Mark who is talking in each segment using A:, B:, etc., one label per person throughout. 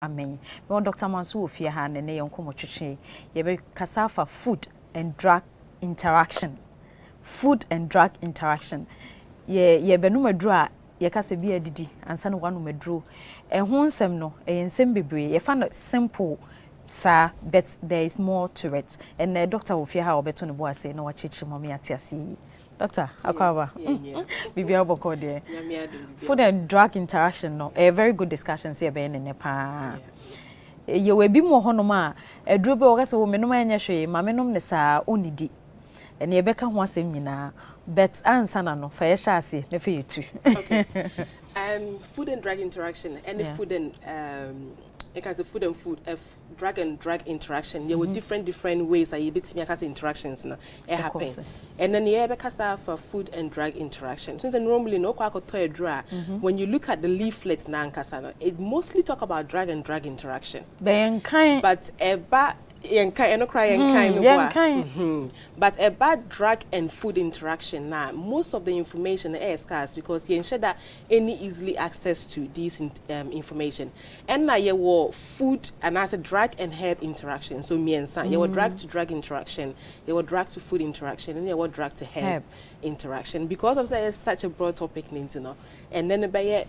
A: Amen. But Dr. Mansu Ofia ha ne yon komo twetwe ye be kasa fa food and drug interaction. Food and drug interaction. Ye be no madru a ye kasa bi adidi ansa no wanu madru. Ho nsem no ensem bebre ye fa no simple sir, but there is more to it. And Dr. Ofia ha obeto ne bo ase na wa chichi mami atiasi. Doctor, Akwa. Bibia oboko there. Food and drug interaction no, a very good discussion here be in Nepal. You will be more honoma, a drube or so menoma nyahwe, mamenom ne sa onidi. And ye beka ho asem nyina, but answer no fa ye shase na fe yetu.
B: Okay. Food and drug interaction, any food and it has a food and food drug and drug interaction. There were different ways that you bit me interactions na happen. And then you because for food and drug interaction. Since normally no kwa to drug when you look at the leaflets na nkasa it mostly talk about drug and drug interaction. But but a bad drug and food interaction now most of the information is scarce because you ensure that any easily access to this information and now you will food and as a drug and herb interaction so me and son you will drug to drug interaction you will drug to food interaction and you will drug to herb interaction because of that it's such a broad topic and then by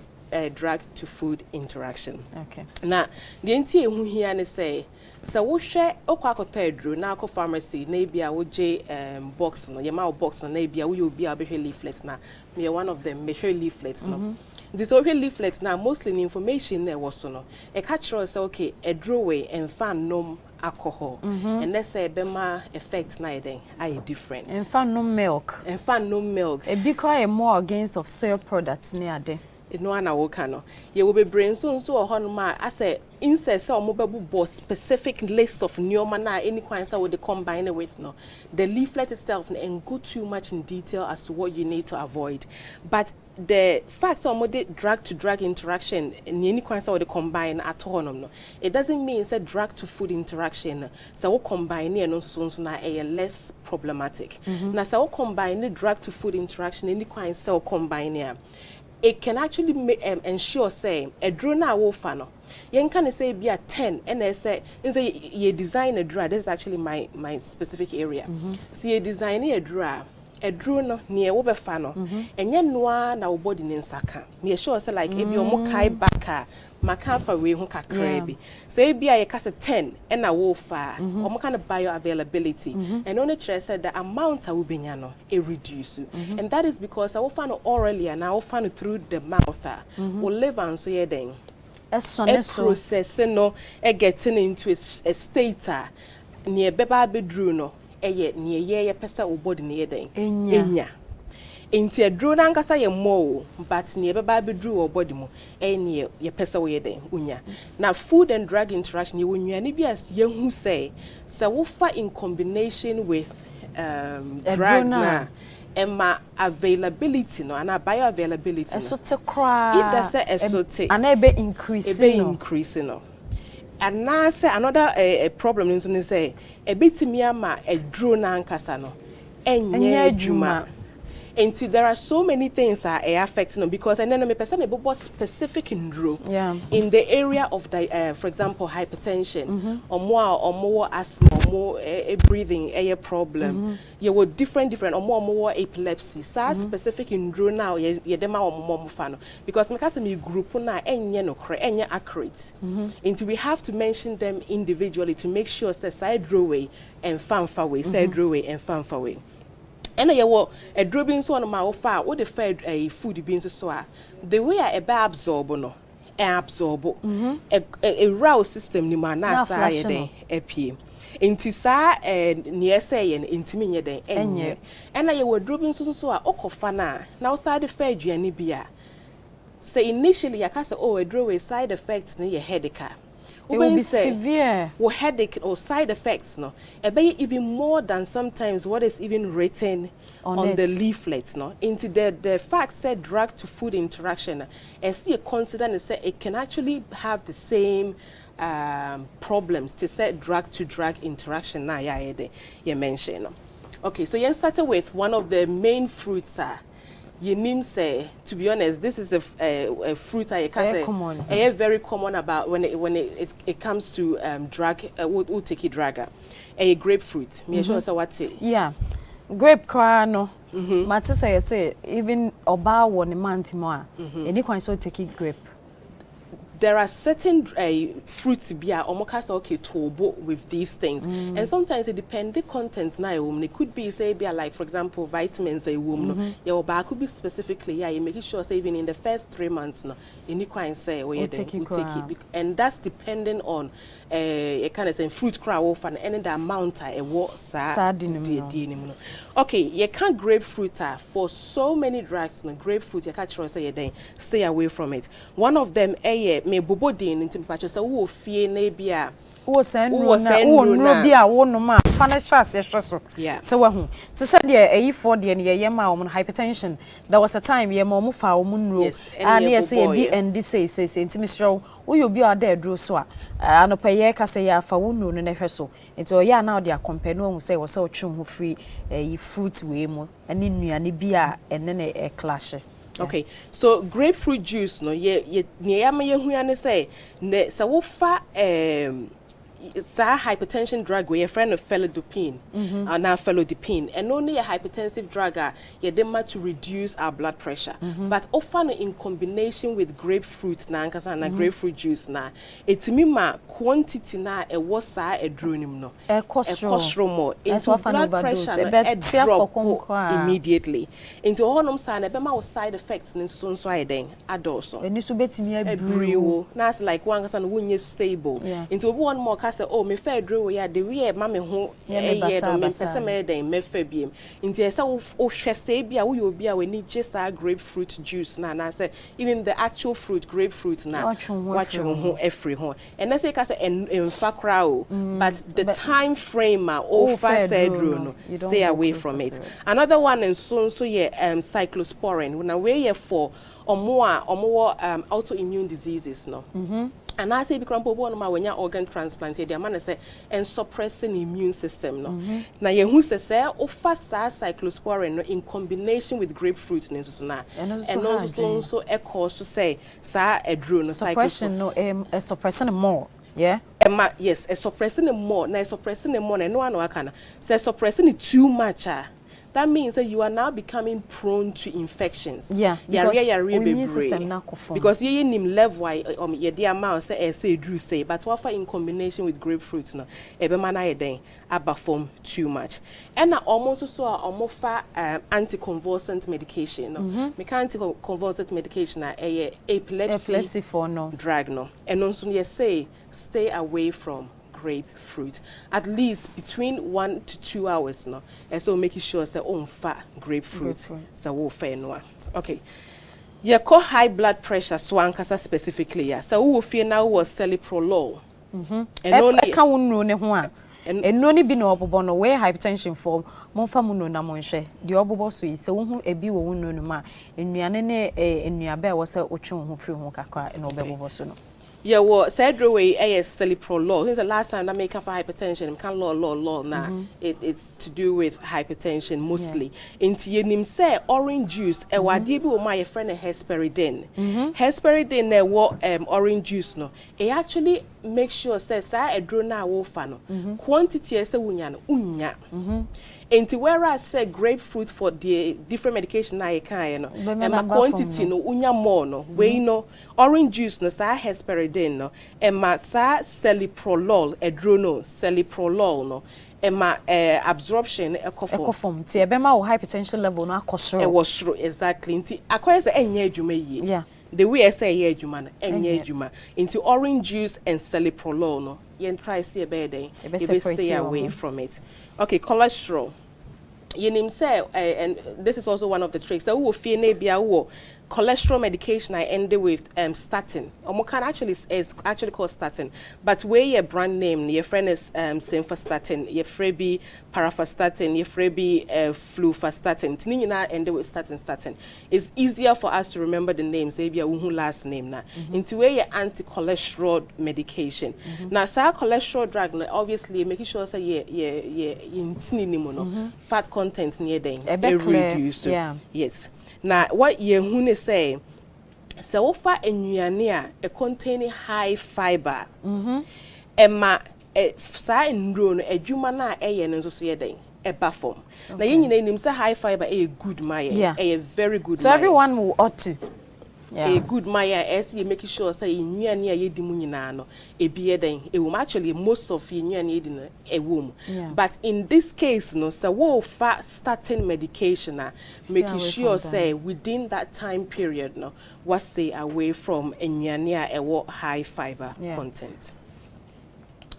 B: drug to food interaction.
A: Okay.
B: Now the entity who here say so we share okwa na ko pharmacy na bia wo je box no ye ma box no na bia wo you be leaflets na me one of them me share leaflets no this okay leaflets na mostly the information na was no e catch us say okay a drawaway and fan nom alcohol and let's say bema effect na then are different
A: and fan no milk
B: e
A: be quite more against of soy products near there.
B: No ana woka no ye will be brain so honoma as a insert say omobebu specific list of neoma na any kwansa would combine it with no the leaflet itself and go too much in detail as to what you need to avoid but the fact that drug to drug interaction any kwansa would combine at all no it doesn't mean say drug to food interaction so we combine and so na a less problematic na so we combine the drug to food interaction any kwansa combine it can actually ensure say a drone na wo fa no yen can say be a 10 and I say you design a drone this is actually my specific area so you design a drone near wo be fa no enye noa na wo body ne nsaka me sure say like ebi omo kai baka maka fa we hu kakra bi say bia ye kase 10 and na wo fa omo kind of bioavailability and only stress said the amount I will be no e reduce and that is because I will find orally and I will find through the mouth will live and so ye then a process no e getting into a state near beba bedru no eye near ye pesa wo body near den enya enti a drone ankasa ye mo but near beba bedru wo body mu eye ye pesa wo ye den unya na food and drug interaction ye wonua ni bias ye hu say wo fa in combination with drug na Emma availability no and bioavailability no
A: so cry
B: it does say esote
A: and e be increasing
B: no and now say another a problem is to say a bit me ama a drone ankasa no enye adwuma until there are so many things that are affecting because and then me person me bobo specific in in the area of the for example hypertension or more asthma or more breathing air problem you were different or more epilepsy so specific in now ye dema or more fano because me group na enye no enye accurate until we have to mention them individually to make sure say side drawaway and fanfa way side drawaway and fanfa way. And a dropping so on my far, what the fed a food beans so the way I absorb no absorb a row system ni mana say a p. Intisa and near say and intimate day and I were dropping so okofana now side the fed you bia. Say initially I cast a draw side effects near your headache.
A: It will be severe.
B: Or headache or side effects, no. It be even more than sometimes what is even written on the leaflets, no. Into the fact said drug to food interaction, and see a consider and say it can actually have the same problems to say drug to drug interaction. Now, you mentioned. Okay, so you started with one of the main fruits Ye name say, to be honest, this is a fruit I can say
A: common.
B: Very common about when it comes to drug. We'll take it dragger. A grapefruit. Me sure say what's it?
A: Yeah, grape crano. Matter say even about 1 month more. Any kind so take it grape.
B: There are certain fruits bia omokasa okay tobo with these things, and sometimes it depends the content na woman. It could be say bia like for example vitamins a woman. Yeah, but could be specifically you making sure say even in the first 3 months no any kind say we take it, and that's depending on a kind of say fruit crowd and any the amount I what sa. Okay, you can't grapefruit for so many drugs. No grapefruit you can't trust say stay away from it. One of them me bobo din nti mpacho se wo fie na bia
A: wo sendro na bia wo no ma financial so se wa hu se se de for de ne ye ma wo hypertension. There was a time ye ma mo fa wo nro and ye say bi and this say nti misro wo yo bi ada dro so a anopa ye ka say ya fa wo nro no na hwe so nti o ya na de compare no hu say wo se wo twem ho free fruit we mo ane nuane bia ene ne clash.
B: Okay, so grapefruit juice no ye ma ye hu ane say ne sa wo fa sa hypertension drug where your friend of felodipine now felodipine and only a hypertensive drug ye dem to reduce our blood pressure but often in combination with grapefruit na nkasa na grapefruit juice na etimi ma quantity na e wo sa edronim no e costro more into blood pressure no drop immediately into honom sa na be ma side effects ni so ayeden adoso
A: eni so betimi
B: abriwo na like one nkasa no wonye stable into obi one more say oh me fair draw ya the way ma me ho no me pese me den me fa biem nti ese wo hwese bia wo yo bia we ni gesa grapefruit juice na say even the actual fruit grapefruit na watch ho every ho and say ka say en fa crowd but the time frame over said no stay away from it. Another one and so yeah cyclosporin na we for omo autoimmune diseases no and I say because people no when organ transplant the man say and suppressing immune system no na ye hu say ofa cyclosporin no in combination with grapefruit no so na and also e cause to say sa edro no
A: suppression no suppressing more
B: yes a suppressing more na suppressing more na no one can say suppressing too much that means that you are now becoming prone to infections. Because you nim level ye the amount say drew say but what in combination with grapefruit no ebe mana ye den abaform too much. And almost so omofa anticonvulsant medication no. Me anticonvulsant medication na epilepsy
A: for no
B: drug no. And also you say stay away from grapefruit at least between 1 to 2 hours no and so making sure say on fat grapefruit so wo fair no. Okay, you call high blood pressure so ankasa specifically ya so wo fear now was celiprolol
A: and only ka wonu ne ho a eno ni bi na obobo no we hypertension form monfa mu no na monhwe de obobo so yi se wo hu ebi wo wonu no ma enuane ne enuaba e wo se otwe ho firi ho kakra na obobo so no.
B: Yeah, well, said way celiprolol. Since the last time I make up for hypertension, can't law now. It's to do with hypertension mostly. Into yenim say orange juice. Wadibi o my friend hesperidin. Hesperidin what orange juice no. It actually make sure says sa edrona wo fa no. Quantity ese unya no unya. And whereas say grapefruit for the different medication na you can no and my quantity no unya more no we no orange juice no sa hesperidin no and ma sa celiprolol edrono celiprolol no and my absorption
A: ecofom ti ebe ma hypertension level no akosoro
B: it was true exactly nti akoye say enye adwuma yi the way I say yeah adwuma no enye adwuma into orange juice and celiprolol no you try see a bad day you stay away from it. Okay, cholesterol you name say and this is also one of the tricks so we fear na bia wo cholesterol medication I ended with statin. Can actually is actually called statin, but where your brand name, your friend is simvastatin, your freebie parafastatin, your freebie fluvastatin. Tinina ended with statin. It's easier for us to remember the names. Maybe a last name na. Into where your anti-cholesterol medication. Now, sa cholesterol drug, obviously making sure say in fat content near them.
A: Reduce.
B: Yes. na what ye hune say so ofa enuane a containing high fiber ema sa ndro no adwuma na eye no so ye den eba form na ye nyina nim say high fiber a good maye a very good
A: so everyone will ought to
B: a good maya as you make sure say nnuane a yedi mu nyina no ebi eden ewum actually most of nnuane yedi no ewum but in this case no so wo fa starting medication making sure say within that time period no what stay away from nnuane a ewo high fiber content.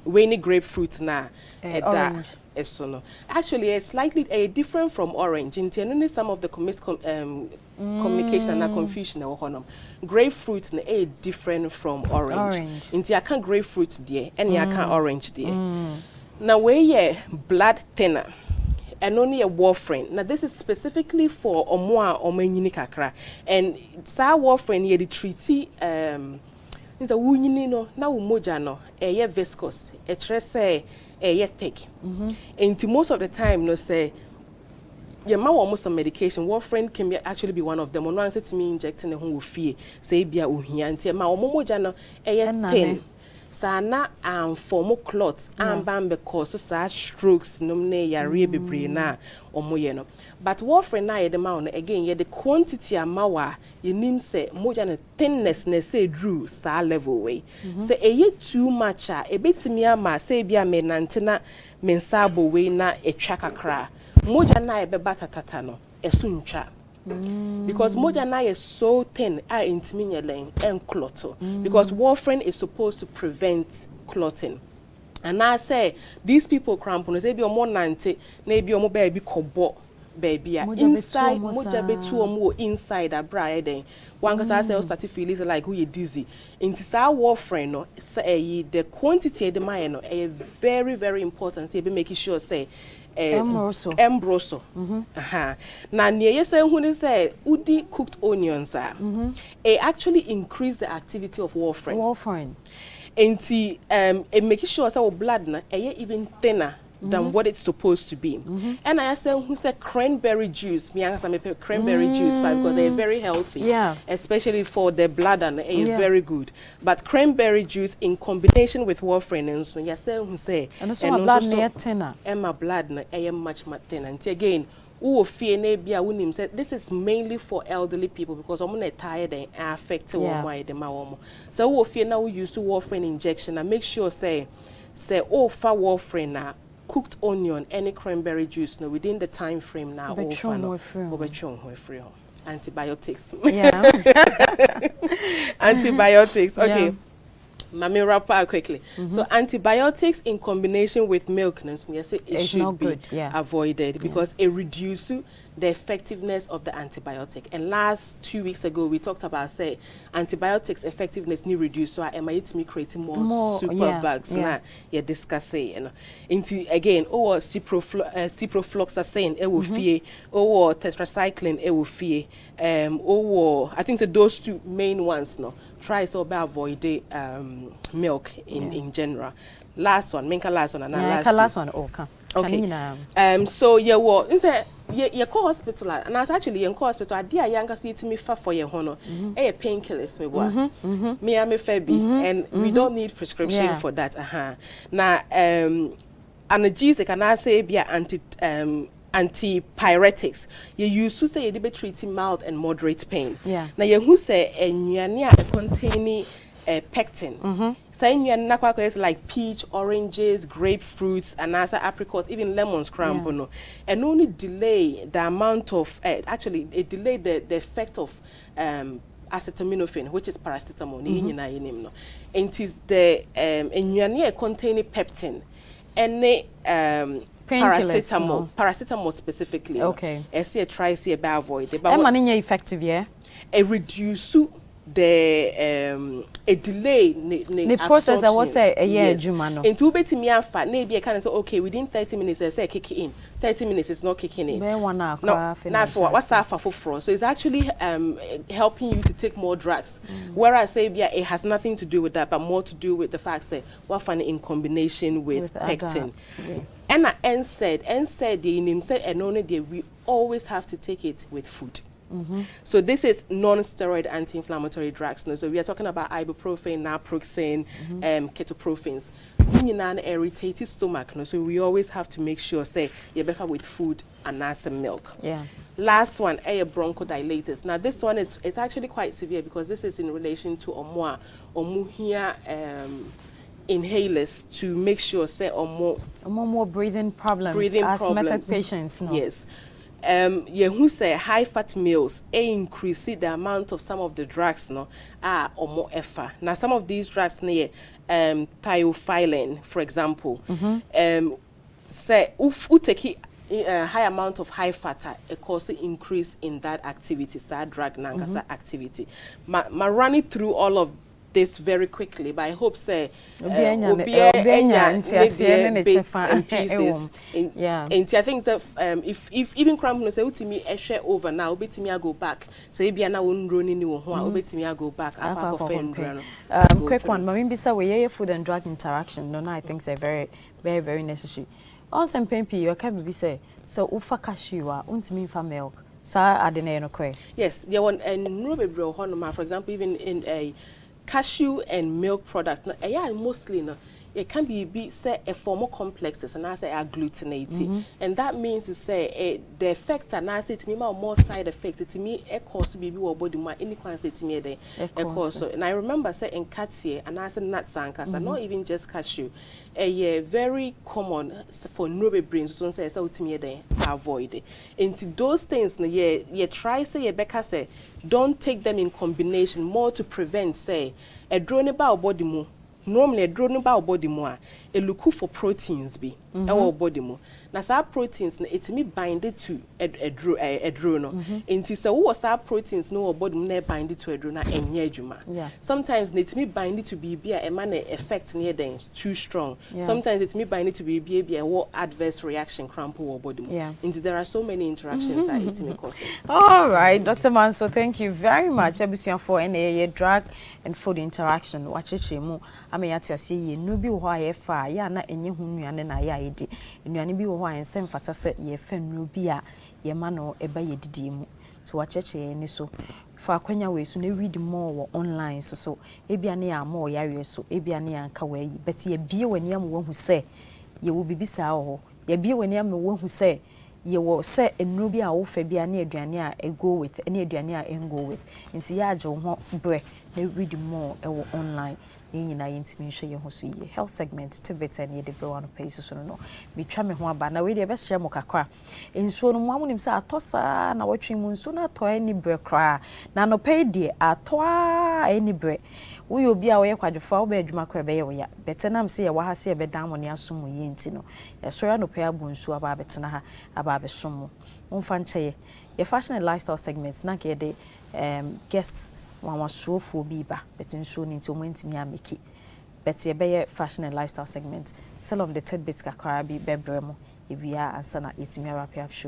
B: Rainy grapefruit na that so no actually it's slightly different from orange in some of the communication and confusion grapefruit na different from orange into I can grapefruit there and I can orange there now we blood thinner and only a warfarin. Now this is specifically for omoa omenyini kakra and sa warfarin ye the treaty is a wunyini no na umoja no ye viscous e kire say ye thick and most of the time no say yeah, my almost some medication. Warfarin can actually be one of them. One answer to me injecting the whole fear. Say be a uhi anti my omomo jano thin. Sana formal clots and bam because such strokes nomne ya rebebre na omoyeno. But warfarin na the amount again yeah the quantity amawa you nim say mojana thinness ne say drew sa level way. Say ye too much a bit me ama say be a menantena mensabo way na a chakakra. Moja na ebe batatata no esuncha because moja na is so thin intimi nyelen and clotto because warfarin is supposed to prevent clotting and I say these people cramp no say be omo nante na be omo baby kobo baby inside moja betu omo inside abra den one cause I say start to feel is like who you dizzy into sa warfarin no say the quantity of the man no very very important say be making sure say Embroso. Now, near you say who say udi cooked onions it actually increase the activity of warfarin. And it makes sure that our blood na even thinner than what it's supposed to be. And I said who said cranberry juice. Me answer me cranberry juice because they're very healthy. Especially for the blood and very good. But cranberry juice in combination with warfarin and so you say who say
A: and so blood near thinner.
B: And my blood na much thinner. And again, who fear nebia unim said this is mainly for elderly people because I'm not tired and affected why the mawomo. So who fear now use warfarin injection and make sure say oh fa warfarin na cooked onion, any cranberry juice, no, within the time frame now. Antibiotics. Antibiotics. Okay. Mami wrap up quickly. So antibiotics in combination with milk, yes, it should be avoided because it reduces the effectiveness of the antibiotic. And last 2 weeks ago, we talked about say antibiotics effectiveness need reduce. So I might me creating more super bugs. Yeah, discussing. You know, into again, ciprofloxacin, it will fear, or tetracycline, it will fear. I think that those two main ones. No, try so about avoid milk in general. Last one, last one, and last one. Okay. So you call hospital and as actually in hospital I dear younger see to me for your honor painkillers me am a fabi and we don't need prescription for that now analgesic and I say be antipyretics you used to say you be treating mild and moderate pain now you who say containing pectin. Saying you are is like peach, oranges, grapefruits, and also apricots, even lemons, crampono, and only delay the amount of actually it delayed the effect of acetaminophen, which is paracetamol. And it is the containing peptin and paracetamol specifically. Okay. I see a try see about avoid. But
A: effective, it
B: reduce the a delay
A: the process I was say jumano
B: into beti me afa na be kind of say okay within 30 minutes I say kick in 30 minutes is not kicking in
A: no
B: for what's that for so it's actually helping you to take more drugs whereas say it has nothing to do with that but more to do with the fact that what fun in combination with pectin and said the name said and only we always have to take it with food. So this is non-steroid anti-inflammatory drugs. No? So we are talking about ibuprofen, naproxen, ketoprophens. We irritated stomach. No? So we always have to make sure, say, you're better with food and not some milk.
A: Yeah.
B: Last one, bronchodilators. Now this one is it's actually quite severe because this is in relation to omuhia inhalers to make sure say
A: more breathing problems, asthmatic patients. No?
B: Yes. Who say high fat meals increase the amount of some of the drugs no or more effort. Now some of these drugs near thiophyllene, for example, say if you take a high amount of high fat, it causes increase in that activity, so drug nangasa activity. Ma running through all of this very quickly, but I hope say bits and pieces. Yeah. And I think that if even Cranberry say utimi share over now, ubetimi go back. So if na won running ni wo ho a ubetimi go back.
A: Quick one, mami bisa we food and drug interaction. No, I think it's very very necessary. On some pain you can be say so ufa cashew untimi fa milk. Sa adene no kwe. Yes, there one and no bebre ho for example even in a cashew and milk products, no, mostly no, it can be say a form of complexes and I say agglutinated, and that means to say the effect and I say to me more side effects. To me, a cause to be body more any quantity to me a cause. So, and I remember say in catsia and I say nut sankas, and not even just cashew. Very common for nobe brains. So say so to me they avoid it. Into those things, you try say you better say don't take them in combination more to prevent say a drone about body more. Normally, a drone about body more. A look for proteins be our body more. Now, some proteins it's me binded to a drone. And so, what are proteins no body more binded to a drone and yejuma. Yeah. Sometimes it's me binded to be a man effect near them too strong. Yeah. Sometimes it's me binded to be a war adverse reaction cramp or body more. Yeah. And there are so many interactions that it's me causing. All right, Dr. Manso, thank you very much. For any drug and food interaction. Watch it, I mean, I see you no be why far ya na enye hu nuane na ya edi nuane bi wo ho ansem fata se ye fa nu bi a ye ma no eba ye didi mu to wacheche ni so fa kwanya we so na read more wo online so ebia na ya ma ya we so ebia na ya nka we yi but ye bie wani am wo hu se ye wo bibisa ho ye bie wani am wo hu se ye wo se enu bi a wo fa bia na aduane a e go with any aduane a en go with nti ya age wo ho bre na read more e wo online na yintimi hwe ye ho so ye health segment tibet and ye de bro one pay so no me twa me ho aba na we de be hye mo kakra ensuo no mo amunim se atosa na watwe mu nsuo na to ani bre kra na no pay de atoa ani bre wo yo bia wo ye kwadwofa wo be adwuma kra be ye wo ya betenam se ye wa ha se ye be dan mo ne asom ye nti no ye so ya no pay abu nsuo aba betena ha aba be som mo mfa nche ye fashion and lifestyle segment na ke de guests one so for biba, but in showing into me amiki. But ye be fashion and lifestyle segment. Sell on the tidbits kakara be bebremo if we are and sana eating me wrap up show.